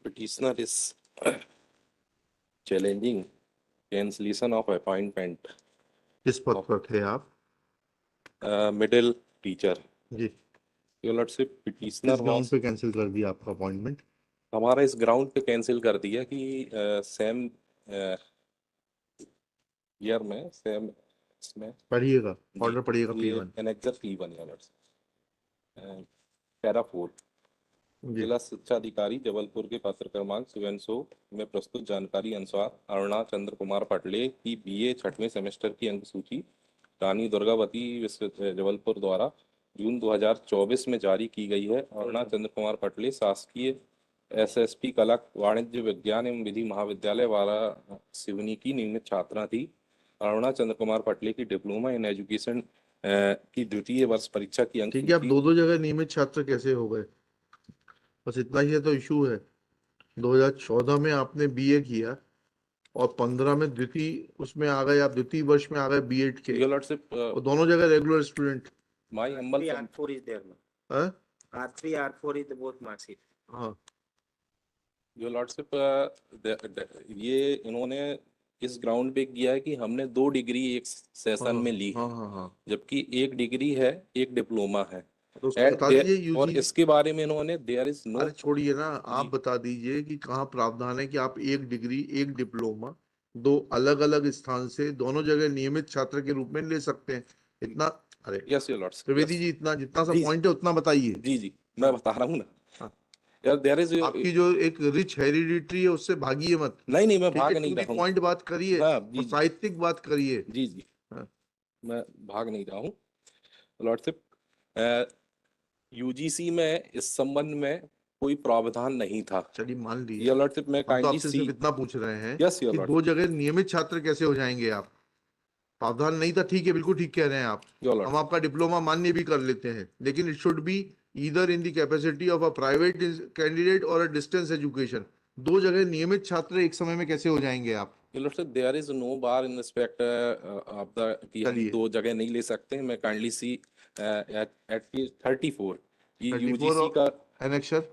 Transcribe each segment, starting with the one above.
petitioner is challenging cancellation of appointment किस पद of पर थे आप? middle teacher. जी, Your lordship, किस petitioner ग्राउंड was पे कैंसिल कर दिया आपका अपॉइंटमेंट? हमारा इस ग्राउंड पे कैंसिल कर दिया कि सेम ईयर में सेम इसमें पढ़िएगा, जी ऑर्डर पढ़िएगा ये P1 annexure P1 your lordship para 4 जी। जिला शिक्षा अधिकारी जबलपुर के पत्र क्रमांक 700 में प्रस्तुत जानकारी अनुसार अरुणा चंद्र कुमार पटले की बीए छठवें सेमेस्टर की अंक सूची रानी दुर्गावती विश्व जबलपुर द्वारा जून 2024 में जारी की गई है। अरुणा चंद्र कुमार पटले शासकीय एसएसपी कला वाणिज्य विज्ञान एवं विधि महाविद्यालय वारा सिवनी की नियमित छात्रा थी। अरुणा चंद्र कुमार पटले की डिप्लोमा इन एजुकेशन की द्वितीय वर्ष परीक्षा की अंक ठीक है, आप सूची दो जगह नियमित छात्र कैसे हो गए? बस इतना ही है तो इशू है। 2014 में आपने बीए किया और 15 में द्वितीय उसमें आ गए, आप द्वितीय वर्ष में आ गए बीएड के, योर लॉर्डशिप और दोनों जगह regular student. My humble R4 is there, no? हाँ R3, R4 is the both marks sheet. हाँ, योर लॉर्डशिप ये इन्होंने इस ग्राउंड पे किया है कि हमने 2 डिग्री एक सेशन में ली हाँ है, हाँ हाँ, जबकि 1 डिग्री है, 1 डिप्लोमा है। तो उसको And बता there- दीजिए और यूजी। इसके बारे में इन्होंने देयर इज नो अरे छोड़िए ना, आप जी। बता दीजिए कि कहाँ प्रावधान है कि आप एक डिग्री एक डिप्लोमा दो अलग अलग स्थान से दोनों जगह नियमित छात्र के रूप में ले सकते हैं। इतना, अरे yes your lordship Trivedi ji, इतना जितना सा जी। पॉइंट है उतना बताइए। जी जी मैं बता रहा हूँ ना हाँ। यार देयर इज आपकी जो एक रिच हेरिडिटी है उससे भागिए मत। नहीं नहीं मैं ठीक भाग है, नहीं पूरी रहा हूँ। पॉइंट बात करिए हाँ और जी साहित्यिक बात करिए। जी जी हाँ। मैं भाग नहीं रहा हूँ लॉर्डशिप। यूजीसी में इस संबंध में कोई प्रावधान नहीं था। चलिए मान लीजिए, योर लॉर्डशिप मैं हम तो काइंडली आपसे सी सिर्फ इतना पूछ रहे हैं यस योर कि लॉर्डशिप दो जगह नियमित छात्र कैसे हो जाएंगे आप? प्रावधान नहीं था, ठीक है, बिल्कुल ठीक कह रहे हैं आप। योर हम लॉर्डशिप आपका डिप्लोमा मान्य भी कर लेते हैं, लेकिन it should be either in the capacity of a private candidate और अ डिस्टेंस एजुकेशन। दो जगह नियमित छात्र एक समय में कैसे हो जाएंगे आप? Your lordship there is no bar in respect of the कि हम चलिए। 2 जगह नहीं ले सकते हैं। मैं काइंडली सी एट 34 ये 34 यूजीसी का एनेक्सर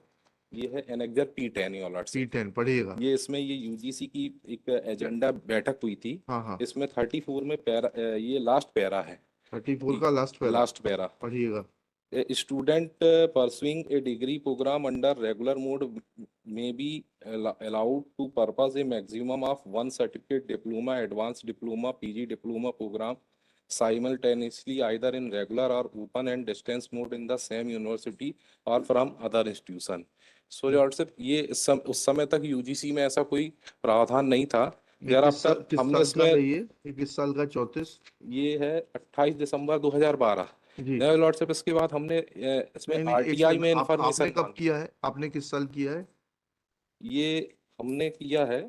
ये है annexure P10 your lordship. P10 पढ़िएगा। ये इसमें ये यूजीसी की एक एजेंडा बैठक हुई थी। हाँ हाँ, इसमें 34 में पैरा ये लास्ट पैरा है 34 का लास्ट पैरा लास्ट पैरा पढ़िएगा। A student pursuing a degree program under regular mode may be allowed to pursue a maximum of 1 certificate diploma, advanced diploma, PG diploma program simultaneously either in regular or open and distance mode in the same university or from other institution. So lordship ये उस समय तक UGC में ऐसा कोई प्रावधान नहीं था। यार किस साल, किस हमने साल का इसमें है ये किस साल का? 34 ये है 28 दिसंबर 2012 जी। लॉर्डशिप। इसके बाद हमने इसमें नहीं नहीं, एक आरटीआई सेकंड, में आपने इंफॉर्मेशन कब किया है? आपने किस साल किया है? ये हमने किया है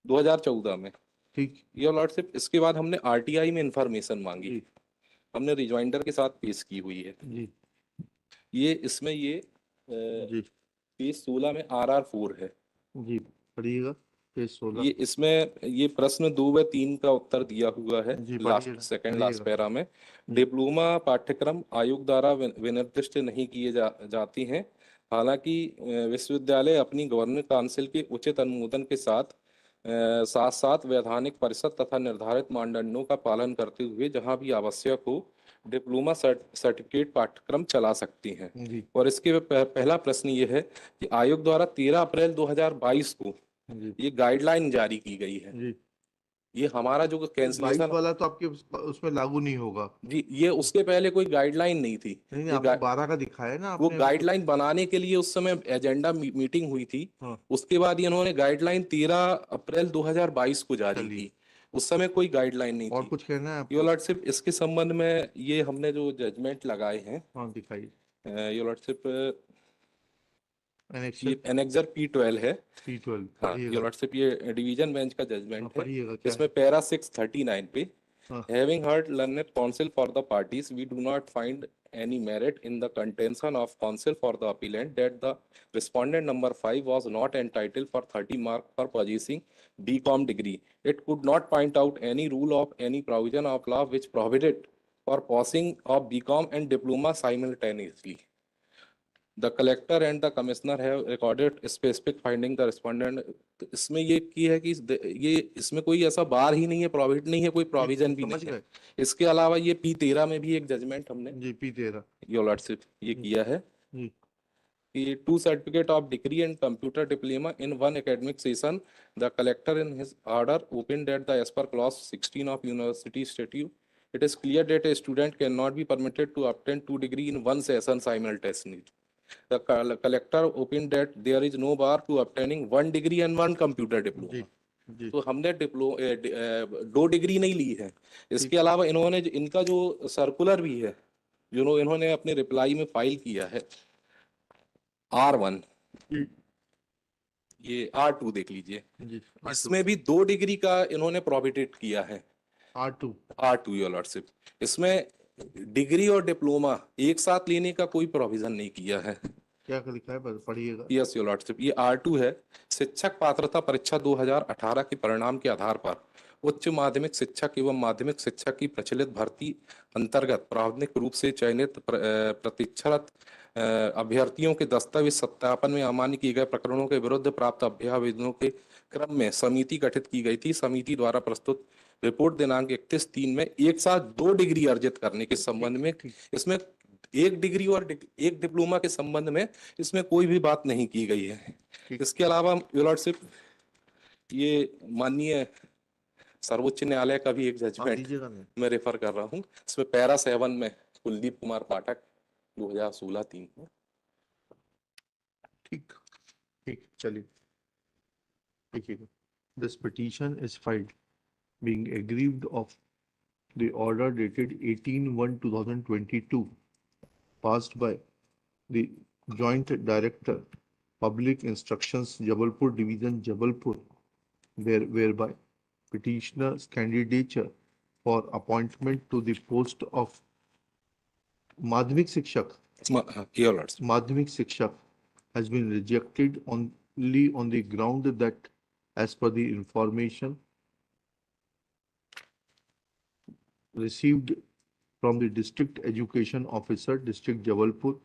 2014 में। ठीक ये लॉर्डशिप इसके बाद हमने आरटीआई में इंफॉर्मेशन मांगी, जी हमने रिजॉइंडर के साथ पेश की हुई है। जी ये इसमें ये जी पेज 16 में RR4 है। जी, पढ़िएगा पेज 16। ये इसमें ये प्रश्न 2 व 3 का उत्तर दिया हुआ है जी, लास्ट पढ़िएगा, सेकंड लास्ट पढ़िएगा। पैरा में। डिप्लोमा पाठ्यक्रम आयोग द्वारा विनिर्दिष्ट नहीं किए जाती हैं। हालांकि विश्वविद्यालय अपनी गवर्निंग काउंसिल के उचित अनुमोदन के साथ साथ साथ वैधानिक परिषद तथा निर्धारित मानदंडों का पालन करते हुए जहां भी आवश्यक हो डिप्लोमा सर्टिफिकेट पाठ्यक्रम चला सकती हैं। जी और इसके पहला प्रश्न ये है कि आयोग द्वारा 13 अप्रैल 2022 को जी ये गाइडलाइन जारी की गई है। जी, ये हमारा जो 22 कैंसिलेशन वाला तो आपके उसमें लागू नहीं होगा। जी ये उसके पहले कोई गाइडलाइन नहीं थी। नहीं नहीं, ये आपको 12 का दिखाया ना वो आपने। गाइडलाइन बनाने के लिए उस समय एजेंडा मीटिंग हुई थी। हाँ। उसके बाद इन्होंने गाइडलाइन 13 अप्रैल 2022 को जारी चलिए। की। उस समय कोई गाइडलाइन नहीं और थी। कुछ कहना है योर आपको? लॉर्डशिप इसके संबंध में ये हमने जो जजमेंट लगाए हैं हाँ दिखाइए। योर लॉर्डशिप एनेक्सर ये एनेक्सर P12 है। P12 हाँ पढ़िएगा। योर लॉर्डशिप ये डिवीजन बेंच का हाँ, जजमेंट है। पढ़िएगा क्या इसमें है? पैरा 639 पे हाँ। Having heard learned counsel for the parties, we do not find any merit in the contention of counsel for the appellant that the respondent number 5 was not entitled for 30 mark for possessing BCom degree. It could not point out any rule of any provision of law which prohibited for passing of BCom and diploma simultaneously. The collector and the commissioner have recorded specific finding the respondent. तो इसमें ये की है कि ये इसमें कोई ऐसा बार ही नहीं है, प्रोविजन नहीं है, कोई प्रोविजन भी समझ नहीं है। गए? इसके अलावा ये P13 में भी एक जजमेंट हमने जी P13 योर लॉर्डशिप ये किया है जी कि two certificate of degree and computer diploma in one academic session the collector in his order open date the as per clause 16 of university statute it is clear that a student cannot be permitted to obtain 2 degrees in one session simultaneously. The collector opined that there is no bar to obtaining 1 degree and 1 computer जी diploma. जी तो हमने 2 degree नहीं ली है। इसके अलावा इन्होंने इनका जो सर्कुलर भी है जो इन्होंने अपने रिप्लाई में फाइल किया है R1, जी ये R2 देख लीजिए, जी इसमें भी 2 डिग्री का इन्होंने प्रोहिबिटेड किया है। R2 R2 योर लॉर्डशिप, इसमें डिग्री और डिप्लोमा एक साथ लेने का कोई प्रोविजन नहीं किया है। क्या लिखा है पढ़िएगा। यस योर लॉर्डशिप, ये R2 है। शिक्षक पात्रता परीक्षा 2018 के परिणाम के आधार पर उच्च माध्यमिक शिक्षक एवं माध्यमिक शिक्षक की प्रचलित भर्ती अंतर्गत प्रावधानिक रूप से चयनित प्रतीक्षारत अभ्यर्थियों के दस्तावेज सत्यापन में अमान्य किए गए प्रकरणों के विरुद्ध प्राप्त अभ्यावेदनों के क्रम में समिति गठित की गई थी। समिति द्वारा प्रस्तुत रिपोर्ट दिनांक 31/3 में एक साथ 2 डिग्री अर्जित करने के संबंध में, इसमें 1 डिग्री और एक डिप्लोमा के संबंध में इसमें कोई भी बात नहीं की गई है। इसके अलावा योर लॉर्डशिप ये माननीय सर्वोच्च न्यायालय का भी एक जजमेंट दीजिएगा नहीं। मैं रेफर कर रहा हूँ। इसमें पैरा 7 में कुलदीप कुमार पाठक 2016-3 को। ठीक ठीक चलिए देखिएगा। This petition is filed being aggrieved of the order dated 18/1/2022 passed by the Joint Director Public Instructions Jabalpur Division Jabalpur whereby petitioner's candidature for appointment to the post of Madhyamik Shikshak Your Lords, Madhyamik Shikshak has been rejected only on the ground that, as per the information received from the District Education Officer, District Jabalpur,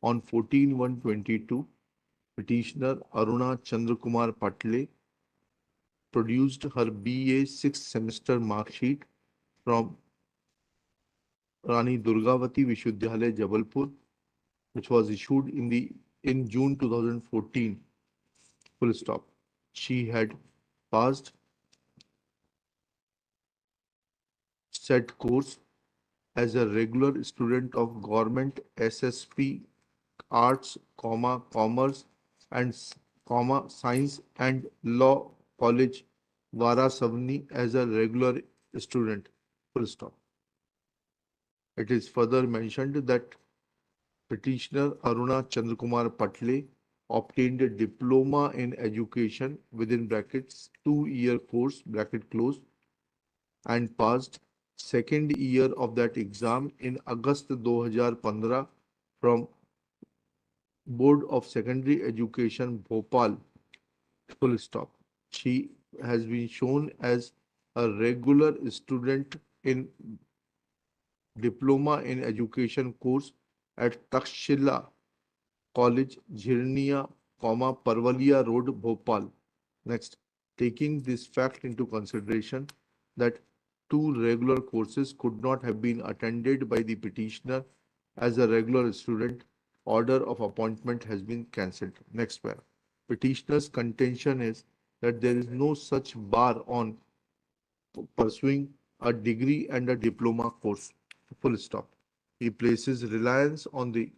on 14/1/22, petitioner Aruna Chandrakumar Patle produced her BA 6th semester mark sheet from Rani Durgavati Vishwavidyalaya, Jabalpur, which was issued in June 2014. Full stop. She had passed said course as a regular student of Government SSP Arts, Commerce and Science and Law College, Varasavani as a regular student. Full stop. It is further mentioned that petitioner Aruna Chandrakumar Patle obtained a diploma in education within brackets 2-year course bracket close and passed second year of that exam in August 2015 from Board of Secondary Education Bhopal. Full stop. She has been shown as a regular student in diploma in education course at Takshila College, Jhirnia, Parvalia Road, Bhopal. Next, taking this fact into consideration that 2 regular courses could not have been attended by the petitioner as a regular student, order of appointment has been cancelled. Next paragraph. Petitioner's contention is that there is no such bar on pursuing a degree and a diploma course. Full stop. He places reliance on the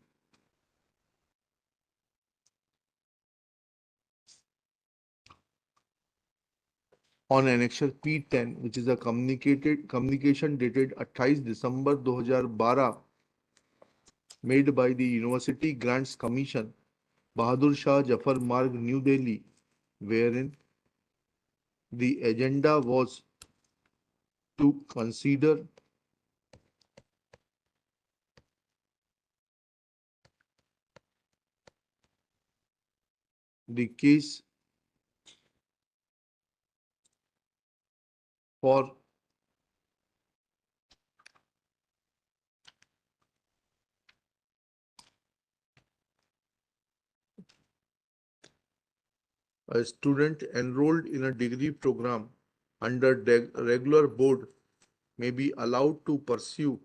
Annexure P10, which is a communication dated 28 December 2012 made by the University Grants Commission, Bahadur Shah Jafar Marg, New Delhi, wherein the agenda was to consider the case for A student enrolled in a degree program under regular board may be allowed to pursue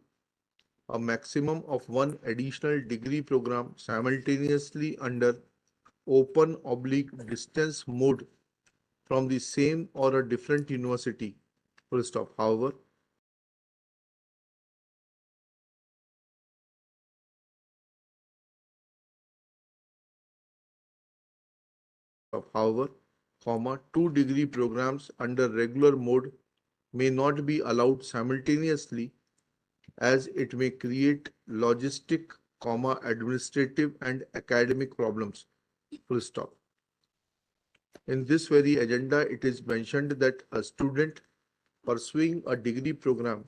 a maximum of one additional degree program simultaneously under open oblique distance mode from the same or a different university. Full stop. However, two degree programs under regular mode may not be allowed simultaneously as it may create logistic, administrative and academic problems. Full stop. In this very agenda, it is mentioned that a student pursuing a degree program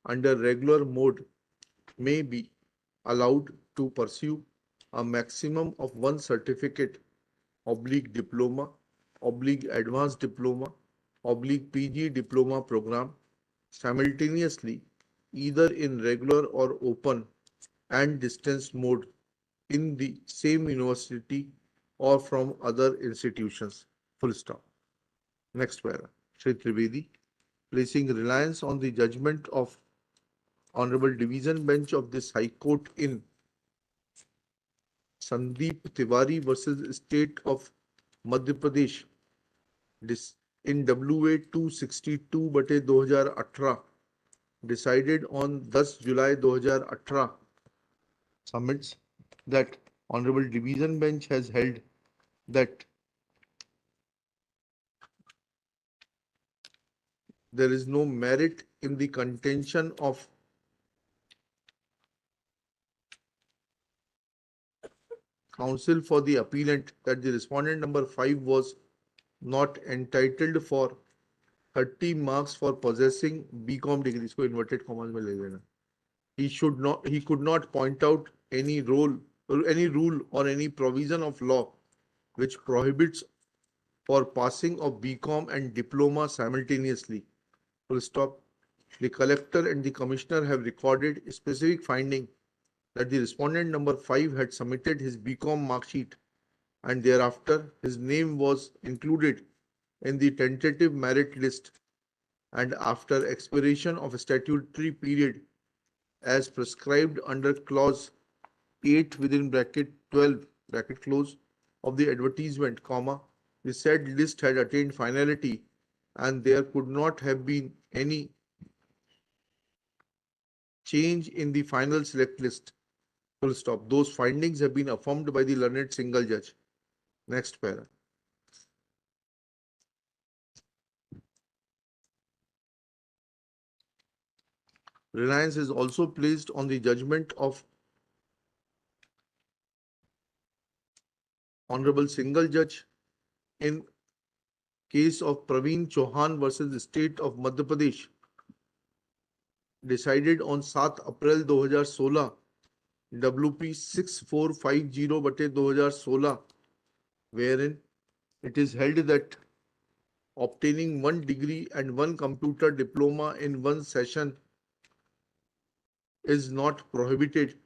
under regular mode may be allowed to pursue a maximum of one certificate oblique diploma oblique advanced diploma oblique PG diploma program simultaneously either in regular or open and distance mode in the same university or from other institutions. Full stop. Next para. Shri Trivedi, placing reliance on the judgment of Honorable Division Bench of this High Court in Sandeep Tiwari versus State of Madhya Pradesh in WA 262/2018 decided on 10 July 2018 submits that Honorable Division Bench has held that there is no merit in the contention of counsel for the appellant that the respondent number 5 was not entitled for 30 marks for possessing BCom degree. इसको inverted commas में ले लेना. He could not point out any rule or any provision of law which prohibits for passing of BCom and diploma simultaneously. Full stop. The collector and the commissioner have recorded a specific finding that the respondent number 5 had submitted his BCom mark sheet and thereafter his name was included in the tentative merit list, and after expiration of a statutory period as prescribed under clause 8 within bracket 12 bracket close of the advertisement, the said list had attained finality and there could not have been any change in the final select list. Full stop. Those findings have been affirmed by the learned single judge. Next para. Reliance is also placed on the judgment of Honorable Single Judge in case of Praveen Chauhan versus the State of Madhya Pradesh, decided on 7 April 2016, WP 6450/2016, wherein it is held that obtaining one degree and one computer diploma in one session is not prohibited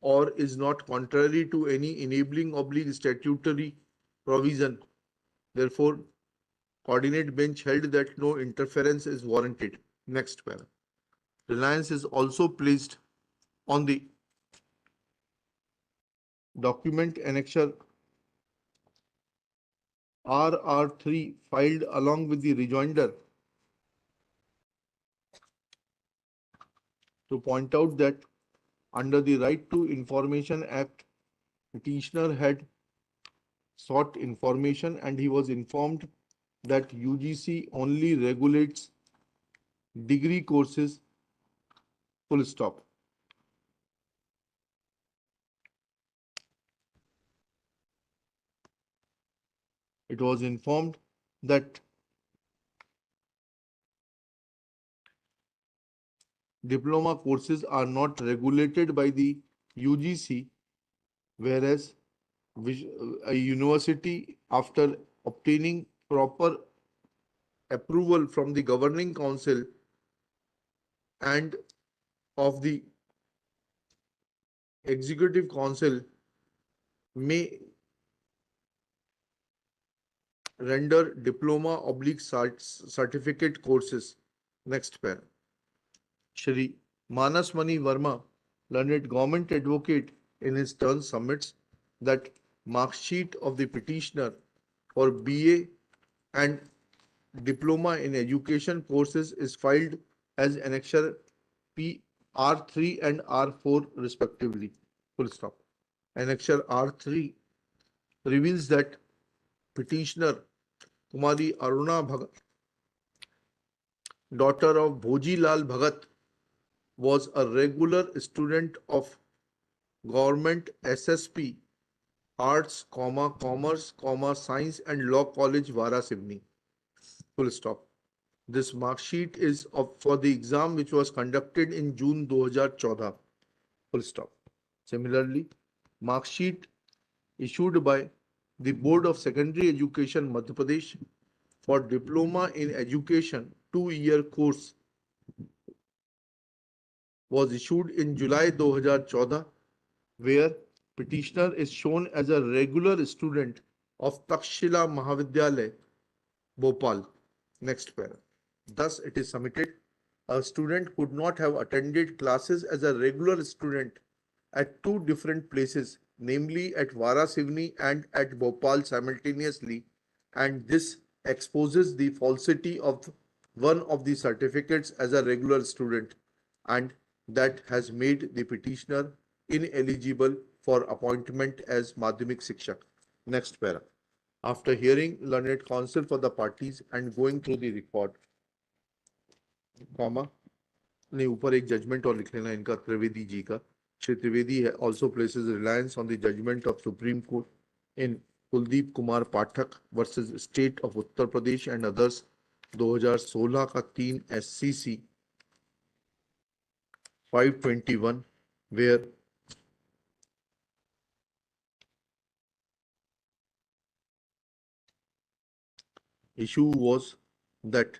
or is not contrary to any enabling oblique statutory provision. Therefore, coordinate bench held that no interference is warranted. Next para. Reliance is also placed on the document annexure RR3 filed along with the rejoinder to point out that under the Right to Information Act, petitioner had sought information and he was informed that UGC only regulates degree courses. Full stop. It was informed that diploma courses are not regulated by the UGC, whereas a university, after obtaining proper approval from the governing council and of the executive council, may render diploma/certificate courses. Next pair. Shri Manas Mani Verma, learned government advocate, in his turn submits that mark sheet of the petitioner for BA and diploma in education courses is filed as annexure P R3 and R4 respectively. Full stop. Annexure R3 reveals that petitioner Kumari Aruna Bhagat, daughter of Bhoji Lal Bhagat, was a regular student of Government SSP Arts, Commerce, Science and Law College, Varasivni. Full stop. This mark sheet is for the exam which was conducted in June 2014. Full stop. Similarly, mark sheet issued by the Board of Secondary Education Madhya Pradesh for Diploma in Education 2-year course was issued in July 2014, where petitioner is shown as a regular student of Takshila Mahavidyalaya, Bhopal. Next para. Thus, it is submitted a student could not have attended classes as a regular student at two different places, namely at Varasivni and at Bhopal simultaneously, and this exposes the falsity of one of the certificates as a regular student, and that has made the petitioner ineligible for appointment as Madhyamik Shikshak. Next para. After hearing learned counsel for the parties and going through the record, comma, ने ऊपर एक judgement और लिख लेना इनका त्रिवेदी जी का. Shri Trivedi also places reliance on the judgment of Supreme Court in Kuldeep Kumar Pathak versus State of Uttar Pradesh and others 2016 का 3 SCC 521, where issue was that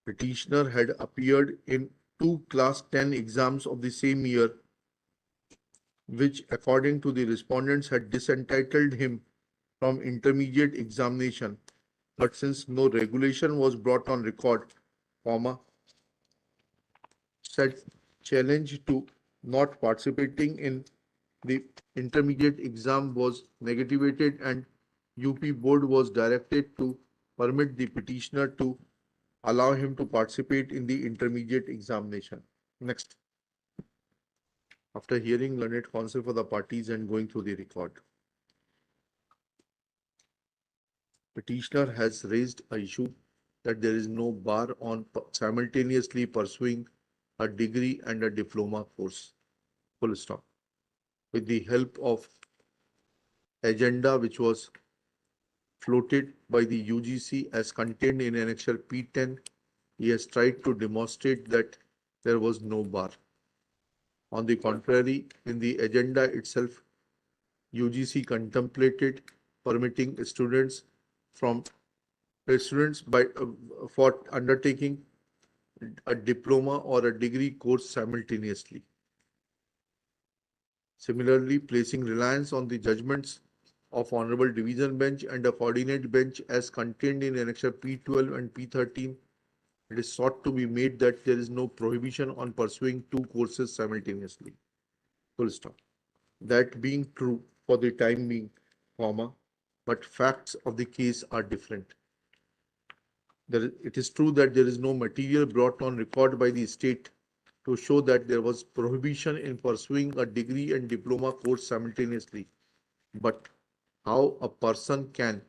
petitioner had appeared in two class 10 exams of the same year, which according to the respondents had disentitled him from intermediate examination. But since no regulation was brought on record, comma, said challenge to not participating in the intermediate exam was negativated and UP board was directed to permit the petitioner to allow him to participate in the intermediate examination. Next. After hearing learned counsel for the parties and going through the record, petitioner has raised an issue that there is no bar on simultaneously pursuing a degree and a diploma course. Full stop. With the help of agenda which was floated by the UGC as contained in Annexure P10, he has tried to demonstrate that there was no bar. On the contrary, in the agenda itself, UGC contemplated permitting students for undertaking a diploma or a degree course simultaneously. Similarly, placing reliance on the judgments of Honorable Division Bench and a coordinate bench as contained in Annexure P12 and P13, it is sought to be made that there is no prohibition on pursuing two courses simultaneously. Full stop. That being true for the time being, comma, but facts of the case are different. It is true that there is no material brought on record by the state to show that there was prohibition in pursuing a degree and diploma course simultaneously. But how a person can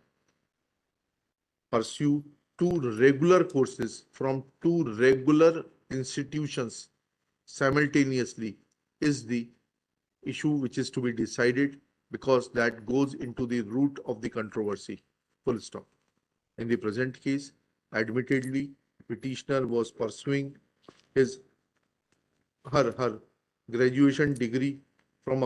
pursue two regular courses from two regular institutions simultaneously is the issue which is to be decided, because that goes into the root of the controversy. Full stop. In the present case, admittedly, petitioner was pursuing her graduation degree from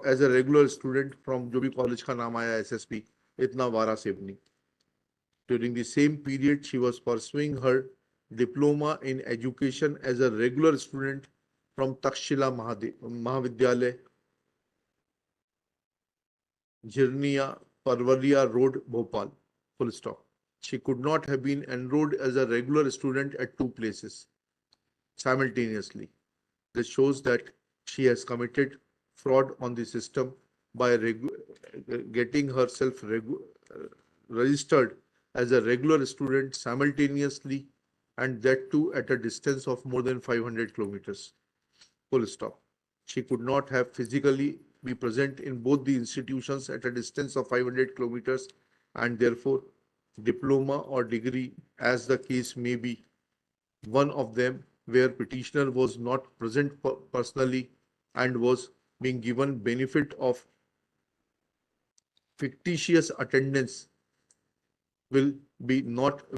as a regular student from जो भी college का नाम आया SSP इतना Waraseoni. During the same period, she was pursuing her diploma in education as a regular student from Takshila Mahavidyalaya, Jirniya Parvalia Road, Bhopal. full stop. She could not have been enrolled as a regular student at two places simultaneously. This shows that she has committed fraud on the system by getting herself registered as a regular student simultaneously, and that too at a distance of more than 500 kilometers. Full stop. She could not have physically be present in both the institutions at a distance of 500 kilometers, and therefore diploma or degree, as the case may be, one of them where petitioner was not present personally and was being given benefit of fictitious attendance, will be not